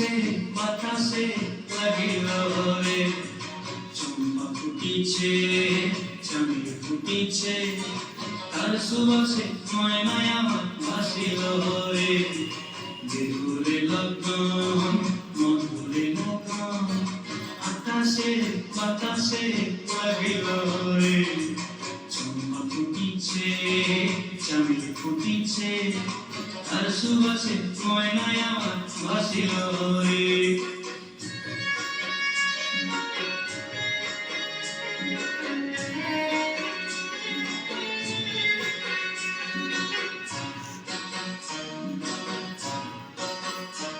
আকাশে বাতাসে লাগিল রে, চম্পা ফুটিছে চামেল ফুটিছে, তার সুবাসে ময়নায় আমার ভাসিল রে। বেহুরে লগন মধুরে লগন, আকাশে বাতাসে লাগিল রে, চম্পা ফুটিছে চামেল ফুটিছে, তার সুবাসে ময়নায় আমার ভাসিল রে।